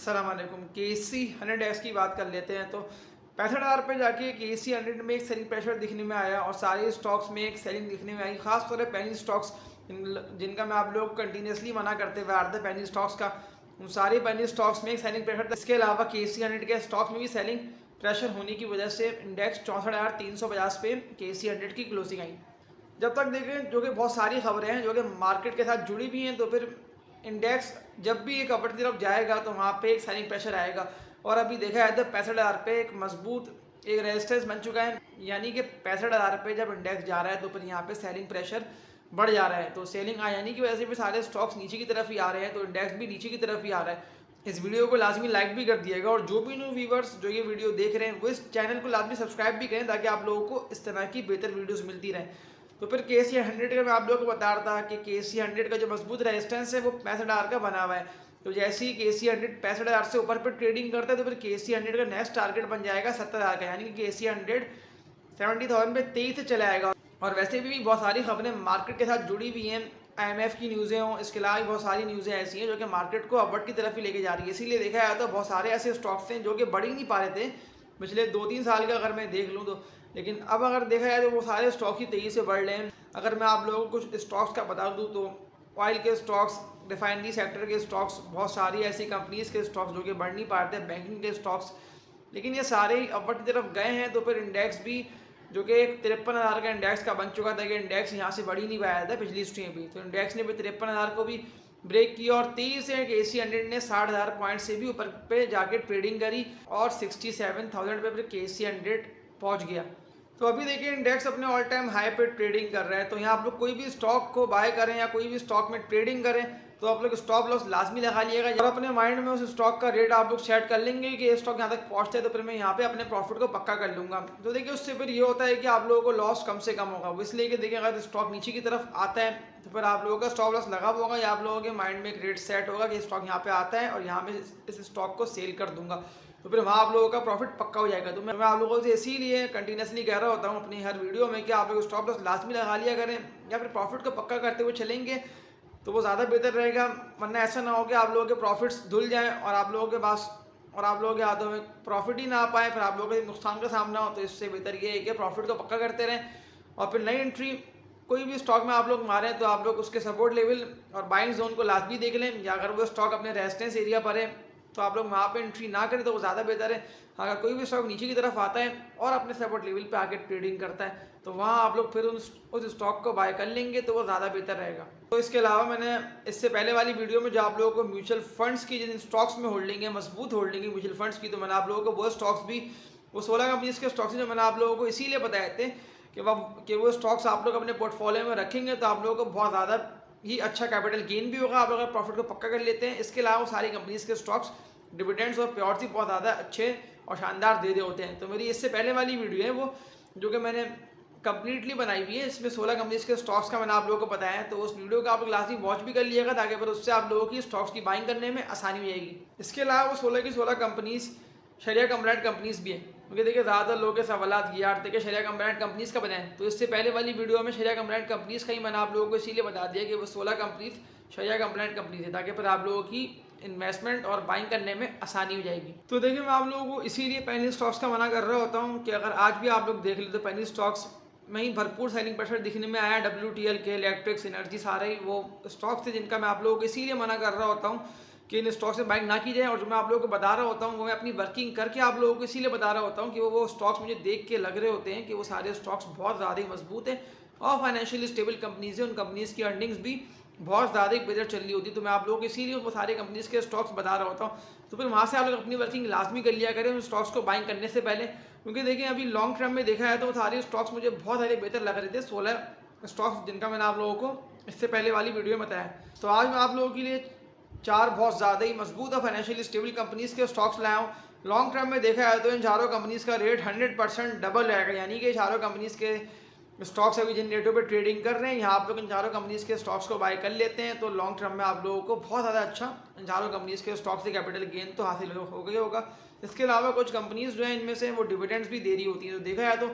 अस्सलाम वालेकुम। KC 100X की बात कर लेते हैं। तो 65,000 पे जाके KC 100 में एक सेलिंग प्रेशर दिखने में आया और सारे स्टॉक्स में एक सेलिंग दिखने में आई। खास तौर पर पेनी स्टॉक्स जिनका मैं आप लोग कंटिन्यूसली मना करते हुए आ रहे थे पेनी स्टॉक्स का, उन सारे पेनी स्टॉक्स में एक सेलिंग प्रेशर था। इसके अलावा KC 100 के स्टॉक्स में भी सेलिंग प्रेशर होने की वजह से इंडेक्स 64,350 पे KC 100 की क्लोजिंग आई। जब तक देखें जो कि बहुत सारी खबरें हैं जो कि मार्केट के साथ जुड़ी भी हैं, तो फिर इंडेक्स जब भी एक अपर की तरफ जाएगा तो वहाँ पे एक सेलिंग प्रेशर आएगा। और अभी देखा जाए तो 65,000 पे एक मजबूत एक रेजिस्टेंस बन चुका है, यानी कि 65,000 पे जब इंडेक्स जा रहा है तो फिर यहाँ पे सेलिंग प्रेशर बढ़ जा रहा है। तो सेलिंग आ जाने की वजह से भी सारे स्टॉक्स नीचे की तरफ ही आ रहे हैं, तो इंडेक्स भी नीचे की तरफ ही आ रहा है। इस वीडियो को लाजमी लाइक भी कर दिएगा और जो भी न्यू व्यूवर्स जो ये वीडियो देख रहे हैं वो इस चैनल को लाजमी सब्सक्राइब भी करें ताकि आप लोगों को इस तरह की बेहतर वीडियोस मिलती रहें। तो फिर KC 100 का मैं आप लोगों को बता रहा था कि KC 100 का जो मजबूत रेजिस्टेंस है वो 65,000 का बना हुआ है। तो जैसे ही KC 100 65,000 से ऊपर पर ट्रेडिंग करता है तो फिर KC 100 का नेक्स्ट टारगेट बन जाएगा 70,000 का, यानी कि KC 100 70,000 पे तेजी से चला आएगा। और वैसे भी बहुत सारी खबरें मार्केट के साथ जुड़ी हुई हैं, IMF की न्यूज़ें हों, इसके अलावा बहुत सारी न्यूज़ें ऐसी हैं जो कि मार्केट को अपवर्ड की तरफ ही लेके जा रही है। इसीलिए देखा जाए तो बहुत सारे ऐसे स्टॉक्स हैं जो कि बढ़ ही नहीं पा रहे थे पिछले 2-3 साल का अगर मैं देख लूँ तो, लेकिन अब अगर देखा जाए तो वो सारे स्टॉक ही तेज़ी से बढ़ रहे हैं। अगर मैं आप लोगों को कुछ स्टॉक्स का बता दूँ तो ऑयल के स्टॉक्स, रिफाइनरी सेक्टर के स्टॉक्स, बहुत सारी ऐसी कंपनीज़ के स्टॉक्स जो कि बढ़ नहीं पा रहे थे, बैंकिंग के स्टॉक्स, लेकिन ये सारे ही अपवर्ड की तरफ गए हैं। तो फिर इंडेक्स भी जो कि एक 53,000 का इंडेक्स का बन चुका था कि इंडेक्स यहाँ से बढ़ ही नहीं पाया था पिछली हिस्ट्री में भी, तो इंडेक्स ने भी 53,000 को भी ब्रेक किया और तेज़ी से KC 100 ने 60,000 पॉइंट से भी ऊपर पे जाके ट्रेडिंग करी और 67,000 पे फिर KC 100 पहुँच गया। तो अभी देखिए इंडेक्स अपने ऑल टाइम हाई पे ट्रेडिंग कर रहा है। तो यहाँ आप लोग कोई भी स्टॉक को बाय करें या कोई भी स्टॉक में ट्रेडिंग करें तो आप लोग स्टॉप लॉस लाजमी लगा लिएगा और अपने माइंड में उस स्टॉक का रेट आप लोग सेट कर लेंगे कि ये स्टॉक यहाँ तक पहुँचते हैं तो फिर मैं यहाँ पे अपने प्रॉफिट को पक्का कर लूँगा। तो देखिए उससे फिर ये होता है कि आप लोगों को लॉस कम से कम होगा। वो इसलिए कि देखिए अगर स्टॉक नीचे की तरफ आता है तो फिर आप लोगों का स्टॉप लॉस लगा होगा या आप लोगों के माइंड में एक रेट सेट होगा कि स्टॉक यहाँ पे आता है और यहाँ में इस स्टॉक को सेल कर दूंगा, तो फिर वहाँ आप लोगों का प्रॉफिट पक्का हो जाएगा। तो मैं आप लोगों से इसीलिए कंटिन्यूसली कह रहा होता हूँ अपनी हर वीडियो में कि आप लोग स्टॉप लॉस लाजमी लगा लिया करें या फिर प्रॉफिट को पक्का करते हुए चलेंगे तो वो ज़्यादा बेहतर रहेगा। वरना ऐसा ना हो कि आप लोगों के प्रॉफिट्स धुल जाएँ और आप लोगों के पास और आप लोगों के हाथों में प्रॉफिट ही ना आ पाए, फिर आप लोगों के नुकसान का सामना हो। तो इससे बेहतर ये है कि प्रॉफिट को पक्का करते रहें और फिर नई एंट्री कोई भी स्टॉक में आप लोग मारें तो आप लोग उसके सपोर्ट लेवल और बाइंग जोन को लाजमी देख लें, या अगर वो स्टॉक अपने रेजिस्टेंस एरिया पर है तो आप लोग वहाँ पे एंट्री ना करें तो वो ज़्यादा बेहतर है। अगर कोई भी स्टॉक नीचे की तरफ आता है और अपने सपोर्ट लेवल पे आके ट्रेडिंग करता है तो वहाँ आप लोग फिर उस स्टॉक को बाय कर लेंगे तो वो ज़्यादा बेहतर रहेगा। तो इसके अलावा मैंने इससे पहले वाली वीडियो में जो आप लोगों को म्यूचुअल फंड्स की जिन स्टॉक्स में होल्डिंग है, मजबूत होल्डिंग है म्यूचुअल फंड्स की, तो मैंने आप लोगों को वो स्टॉक्स भी वो 16 कंपनीज के स्टॉक्स जो मैंने आप लोगों को इसीलिए बताए थे कि वो स्टॉक्स आप लोग अपने पोर्टफोलियो में रखेंगे तो आप लोगों को बहुत ज़्यादा ही अच्छा कैपिटल गेन भी होगा, आप लोग प्रॉफिट को पक्का कर लेते हैं। इसके अलावा सारी कंपनीज के स्टॉक्स डिविडेंड्स और प्योर्स ही बहुत ज़्यादा अच्छे और शानदार दे रहे होते हैं। तो मेरी इससे पहले वाली वीडियो है वो जो कि मैंने कंप्लीटली बनाई हुई है, इसमें 16 कंपनीज के स्टॉक्स का मैंने आप लोगों को बताया है, तो उस वीडियो को आप लोग लाजमी वॉच भी कर लिएगा ताकि फिर उससे आप लोगों की स्टॉक्स की बाइंग करने में आसानी हो जाएगी। इसके अलावा वो 16 की 16 कंपनीज शरिया कंप्लाइंट कंपनीज भी हैं, क्योंकि देखिए ज़्यादातर लोगों के सवाल ये आते कि शरिया कंप्लाइंट कंपनीज का बनाए, तो इससे पहले वाली वीडियो में शरिया कंप्लाइंट कंपनीज का ही मैंने आप लोगों को इसीलिए बता दिया कि वो 16 कंपनीज शरिया कंप्लाइंट कंपनीज है ताकि फिर आप लोगों की इन्वेस्टमेंट और बाइंग करने में आसानी हो जाएगी। तो देखिए मैं आप लोगों को इसीलिए पेनी स्टॉक्स का मना कर रहा होता हूँ कि अगर आज भी आप लोग देख ले तो पेनी स्टॉक्स में ही भरपूर सेलिंग प्रेशर दिखने में आया। WTL के इलेक्ट्रिक्स एनर्जी सारे ही वो स्टॉक्स थे जिनका मैं आप लोगों को इसीलिए मना कर रहा होता हूँ कि इन स्टॉक्स में बाइंग ना की जाए। और जो मैं आप लोगों को बता रहा होता हूँ वो मैं अपनी वर्किंग करके आप लोगों को इसीलिए बता रहा होता हूँ कि वो स्टॉक्स मुझे देख के लग रहे होते हैं कि वो सारे स्टॉक्स बहुत ज़्यादा ही मजबूत हैं और फाइनेंशियली स्टेबल कंपनीज हैं, उन कंपनीज़ की अर्निंग्स भी बहुत ज़्यादा ही बेहतर चल रही होती है। तो मैं आप लोगों को इसीलिए वो सारे कंपनीज़ के स्टॉक्स बता रहा होता हूँ। तो फिर वहाँ से आप लोग अपनी वर्किंग लाजमी कर लिया करें उन स्टॉक्स को बाइंग करने से पहले, क्योंकि देखिए अभी लॉन्ग टर्म में देखा है तो वो सारे स्टॉक्स मुझे बहुत सारे बेहतर लग रहे थे, 16 स्टॉक्स जिनका मैंने आप लोगों को इससे पहले वाली वीडियो में बताया। तो आज मैं आप लोगों के लिए 4 बहुत ज़्यादा ही मजबूत और फाइनेंशियली स्टेबल कंपनीज़ के स्टॉक्स लाया हूँ। लॉन्ग टर्म में देखा है तो इन चारों कंपनीज़ का रेट 100% डबल रहेगा, यानी कि चारों कंपनीज़ के स्टॉक्स अभी जिन रेटों पे ट्रेडिंग कर रहे हैं यहाँ आप लोग इन चारों कंपनीज़ के स्टॉक्स को बाय कर लेते हैं तो लॉन्ग टर्म में आप लोगों को बहुत ज़्यादा अच्छा इन चारों कंपनीज़ के स्टॉक्स से कैपिटल गेन तो हासिल हो गया होगा। इसके अलावा कुछ कंपनीज़ जो हैं इनमें से वो डिविडेंड्स भी दे रही होती हैं। तो देखा जाए तो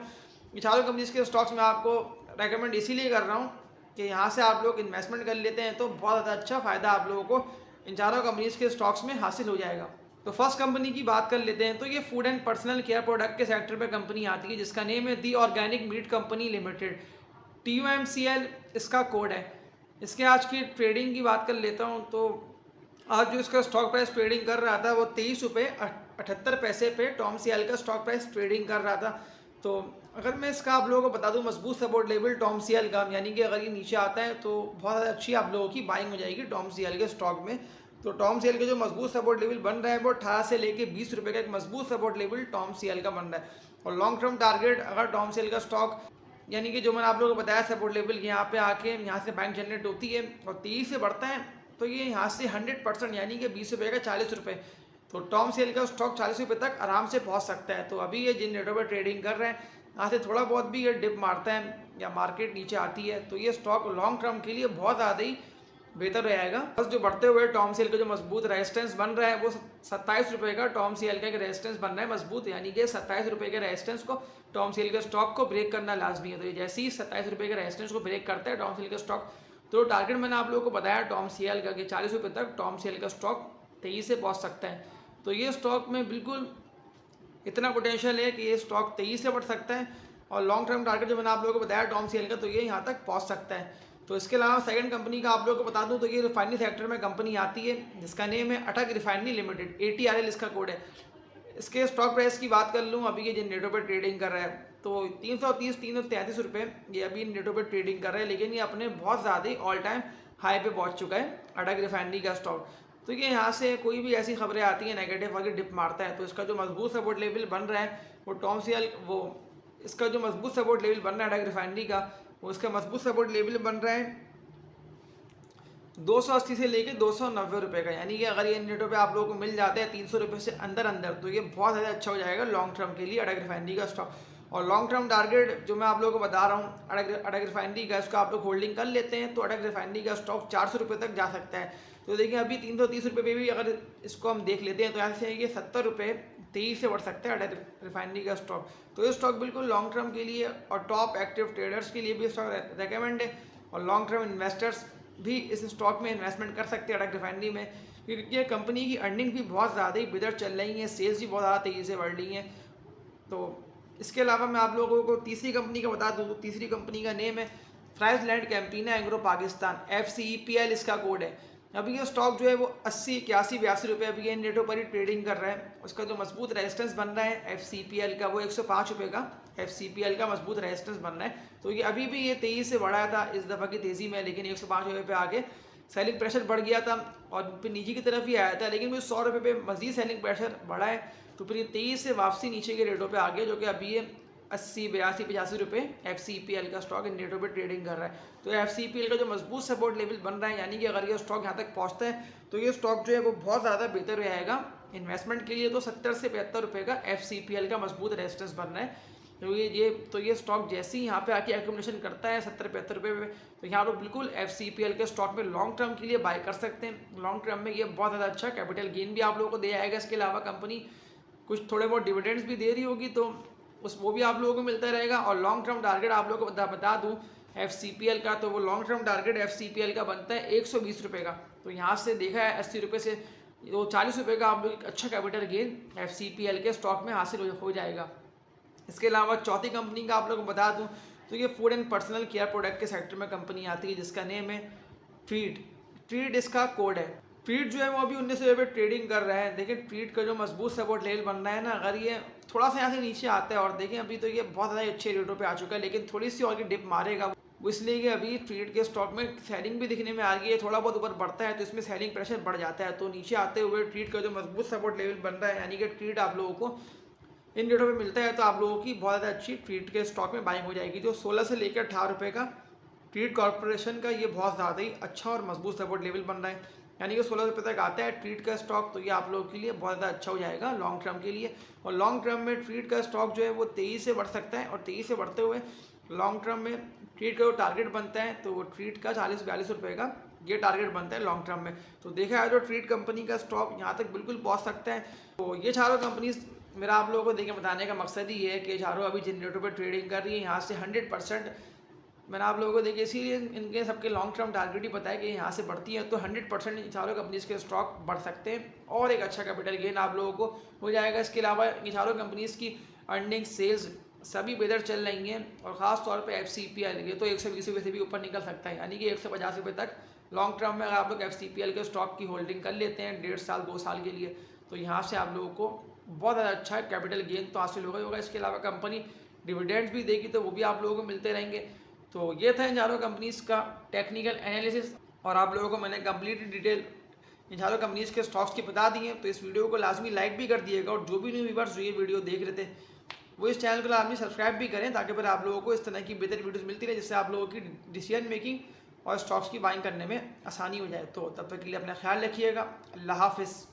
इन चारों कंपनीज़ के स्टॉक्स में आपको रेकमेंड इसीलिए कर रहा हूँ कि यहाँ से आप लोग इन्वेस्टमेंट कर लेते हैं तो बहुत ज़्यादा अच्छा फ़ायदा आप लोगों को इन चारों कंपनीज़ के स्टॉक्स में हासिल हो जाएगा। तो फर्स्ट कंपनी की बात कर लेते हैं। तो ये food and personal care product के सेक्टर पे कंपनी आती है जिसका नेम है the organic meat company limited, TUMCL इसका कोड है। इसके आज की ट्रेडिंग की बात कर लेता हूँ। तो आज जो इसका स्टॉक प्राइस ट्रेडिंग कर रहा था वो 23 रुपये 78 पैसे पे TOMCL का स्टॉक प्राइस ट्रेडिंग कर रहा था। तो अगर मैं इसका आप लोगों को बता दूं मजबूत सपोर्ट लेवल TOMCL का, यानी कि अगर ये नीचे आता है तो बहुत ज़्यादा अच्छी आप लोगों की बाइंग हो जाएगी TOMCL के स्टॉक में। तो TOMCL के जो मजबूत सपोर्ट लेवल बन रहा है वो 18 से लेके 20 रुपये का एक मजबूत सपोर्ट लेवल TOMCL का बन रहा है। और लॉन्ग टर्म टारगेट अगर TOMCL का स्टॉक, यानी कि जो मैंने आप लोगों को बताया सपोर्ट लेवल यहाँ पे आके यहाँ से बैंक जनरेट होती है और 30 से बढ़ता है तो ये यहाँ से 100% यानी कि 20 रुपये का 40 रुपये, तो TOMCL का स्टॉक 40 रुपये तक आराम से पहुँच सकता है। तो अभी ये जिन रेटों पर ट्रेडिंग कर रहे हैं यहाँ से थोड़ा बहुत भी ये डिप मारता है या मार्केट नीचे आती है तो ये स्टॉक लॉन्ग टर्म के लिए बहुत ज़्यादा ही बेहतर रहेगा। बस जो बढ़ते हुए TOMCL का जो मजबूत रेजिस्टेंस बन रहा है वो 27 रुपये का TOMCL का रेजिस्टेंस बन रहा है मजबूत, यानी कि 27 रुपये के रेजिस्टेंस को TOMCL के स्टॉक को ब्रेक करना लाजमी है। तो ये जैसे ही 27 रुपये के रेजिस्टेंस को ब्रेक करता है TOMCL का स्टॉक, तो टारगेट मैंने आप लोगों को बताया TOMCL का कि 40 रुपये तक TOMCL का स्टॉक 23 से पहुँच सकता है। तो ये स्टॉक में बिल्कुल इतना पोटेंशियल है कि ये स्टॉक 23 से बढ़ सकता है और लॉन्ग टर्म टारगेट जो मैंने आप लोगों को बताया TOMCL का तो ये यहाँ तक पहुँच सकता है। तो इसके अलावा सेकंड कंपनी का आप लोगों को बता दूं तो ये रिफाइनरी सेक्टर में कंपनी आती है जिसका नेम है अटक रिफाइनरी लिमिटेड, ATRL इसका कोड है। इसके स्टॉक प्राइस की बात कर लूँ, अभी ये जिन रेटों पर ट्रेडिंग कर रहा है तो 330 333 रुपये ये अभी इन रेटों पर ट्रेडिंग कर रहा है, लेकिन ये अपने बहुत ज़्यादा ही ऑल टाइम हाई पे पहुँच चुका है अटक रिफाइनरी का स्टॉक। तो ये यहाँ से कोई भी ऐसी खबरें आती हैं नेगेटिव आगे डिप मारता है तो इसका जो मजबूत सपोर्ट लेवल बन रहा है वो TOMCL वो इसका जो मजबूत सपोर्ट लेवल बन रहा है अटक रिफाइनरी का वो इसका मजबूत सपोर्ट लेवल बन रहा है 280 से लेके 290 रुपये का, यानी कि अगर ये इन रेटों पे आप लोगों को मिल जाते हैं 300 रुपये से अंदर अंदर तो ये बहुत ज़्यादा अच्छा हो जाएगा लॉन्ग टर्म के लिए अटक रिफाइनरी का स्टॉक। और लॉन्ग टर्म टारगेट जो मैं आप लोगों को बता रहा हूँ अटक रिफाइनरी का, इसको आप लोग होल्डिंग कर लेते हैं तो अटक रिफाइनरी का स्टॉक 400 रुपये तक जा सकता है। तो देखिए अभी 330 रुपये पे भी अगर इसको हम देख लेते हैं तो यहाँ से ये 70 रुपये 23 से बढ़ सकता है अटक रिफाइनरी का स्टॉक। तो ये स्टॉक बिल्कुल लॉन्ग टर्म के लिए और टॉप एक्टिव ट्रेडर्स के लिए भी स्टॉक रिकमेंड है और लॉन्ग टर्म इन्वेस्टर्स भी इस स्टॉक में इन्वेस्टमेंट कर सकते हैं अटक रिफाइनरी में, क्योंकि ये कंपनी की अर्निंग भी बहुत ज़्यादा ही बेहतर चल रही है, सेल्स भी बहुत ज़्यादा तेज़ी से बढ़ रही हैं। तो इसके अलावा मैं आप लोगों को तीसरी कंपनी का बता दूँ तो तीसरी कंपनी का नेम है FrieslandCampina agro Pakistan, FCEPL इसका कोड है। अभी ये स्टॉक जो है वो 80 81 82 रुपये अभी इन रेटों पर ही ट्रेडिंग कर रहा है। उसका जो मजबूत रेजिस्टेंस बन रहा है FCPL का वो 105 रुपये का FCPL का मजबूत रेजिस्टेंस बन रहा है। तो ये अभी भी ये 23 से बढ़ा था इस दफ़ा की तेज़ी में, लेकिन 105 रुपये पे आगे सेलिंग प्रेशर बढ़ गया था और फिर नीचे की तरफ ही आया था, लेकिन फिर 100 रुपये पे मजीद सेलिंग प्रेशर बढ़ा है तो फिर ये 23 से वापसी नीचे के रेटों पर आ गया, जो कि अभी ये 80 82 85 रुपये FCPL का स्टॉक इन रेटों पे ट्रेडिंग कर रहा है। तो FCPL का जो मजबूत सपोर्ट लेवल बन रहा है, यानी कि अगर ये स्टॉक यहाँ तक पहुँचता है तो ये स्टॉक जो है वो बहुत ज़्यादा बेहतर रहेगा इन्वेस्टमेंट के लिए। तो 70 से 75 रुपये का FCPL का मजबूत रेजिस्टेंस बन रहा है। तो ये स्टॉक जैसे ही यहाँ पे आके एक्यूमुलेशन करता है 70-75 रुपये में तो यहाँ पर बिल्कुल FCPL के स्टॉक में लॉन्ग टर्म के लिए बाय कर सकते हैं। लॉन्ग टर्म में ये बहुत ज़्यादा अच्छा कैपिटल गेन भी आप लोगों को दे आएगा। इसके अलावा कंपनी कुछ थोड़े बहुत डिविडेंड्स भी दे रही होगी तो वो भी आप लोगों को मिलता रहेगा। और लॉन्ग टर्म टारगेट आप लोगों को बता दूं FCPL का, तो वो लॉन्ग टर्म टारगेट FCPL का बनता है 120 रुपये का। तो यहाँ से देखा है 80 रुपये से वो 40 रुपये का आप लोग अच्छा कैपिटल गेन FCPL के स्टॉक में हासिल हो जाएगा। इसके अलावा चौथी कंपनी का आप लोगों को बता दूँ तो ये food and personal care product के सेक्टर में कंपनी आती है जिसका नेम है ट्रीट इसका कोड है। ट्रीट जो है वो अभी 19 रुपये ट्रेडिंग कर रहा है। देखिए ट्रीट का जो मजबूत सपोर्ट लेवल बन रहा है ना, अगर ये थोड़ा सा यहाँ से नीचे आता है और देखें अभी तो ये बहुत ज़्यादा अच्छे रेटों पे आ चुका है, लेकिन थोड़ी सी और डिप मारेगा वो इसलिए कि अभी ट्रीट के स्टॉक में सेलिंग भी दिखने में आ गई है। थोड़ा बहुत ऊपर बढ़ता है तो इसमें सेलिंग प्रेशर बढ़ जाता है, तो नीचे आते हुए ट्रीट का जो मजबूत सपोर्ट लेवल बन रहा है, यानी कि ट्रीट आप लोगों को इन रेटों पे मिलता है तो आप लोगों की बहुत ज़्यादा अच्छी ट्रीट के स्टॉक में बाइंग हो जाएगी। जो 16 से लेकर 18 रुपये का ट्रीट कॉर्पोरेशन का ये बहुत ज़्यादा ही अच्छा और मजबूत सपोर्ट लेवल बन रहा है, यानी कि 16 रुपये तक आता है ट्रीट का स्टॉक। तो ये आप लोगों के लिए बहुत ज़्यादा अच्छा हो जाएगा लॉन्ग टर्म के लिए। और लॉन्ग टर्म में ट्रीट का स्टॉक जो है वो 23 से बढ़ सकता है और 23 से बढ़ते हुए लॉन्ग टर्म में ट्रीट का जो टारगेट बनता है तो वो ट्रीट का 40-42 रुपये का ये टारगेट बनता है लॉन्ग टर्म में। तो देखा है जो ट्रीट कंपनी का स्टॉक यहाँ तक बिल्कुल पहुँच सकता है। तो ये चारों कंपनीज मेरा आप लोगों को देखे बताने का मकसद ही है कि चारों अभी जिन रेटों पर ट्रेडिंग कर रही है यहाँ से 100% मैंने आप लोगों को देखिए इसीलिए इनके सबके लॉन्ग टर्म टारगेट ही पता है कि यहाँ से बढ़ती है तो 100% इन चारों कंपनीज़ के स्टॉक बढ़ सकते हैं और एक अच्छा कैपिटल गेन आप लोगों को हो जाएगा। इसके अलावा इन चारों कंपनीज़ की अर्निंग सेल्स सभी बेहतर चल रही हैं और ख़ास तौर पे FCPL ये तो 120 रुपये से भी ऊपर निकल सकता है, यानी कि 150 रुपये तक लॉन्ग टर्म में अगर आप लोग FCPL के स्टॉक की होल्डिंग कर लेते हैं 1.5 साल 2 साल के लिए, तो यहाँ से आप लोगों को बहुत ज़्यादा अच्छा कैपिटल गेन तो हासिल होगा ही होगा। इसके अलावा कंपनी डिविडेंड्स भी देगी तो वो भी आप लोगों को मिलते रहेंगे। तो ये था इन चारों कंपनीज़ का टेक्निकल एनालिसिस और आप लोगों को मैंने कंप्लीट डिटेल इन चारों कंपनीज़ के स्टॉक्स की बता दी हैं। तो इस वीडियो को लाजमी लाइक भी कर दिएगा और जो भी न्यू व्यूअर्स ये वीडियो देख रहे थे वो इस चैनल को लाजमी सब्सक्राइब भी करें ताकि फिर आप लोगों को इस तरह की बेहतर वीडियोस मिलती रहे जिससे आप लोगों की डिसीजन मेकिंग और स्टॉक्स की बाइंग करने में आसानी हो जाए। तो तब तक के लिए अपना ख्याल रखिएगा। अल्लाह हाफिज़।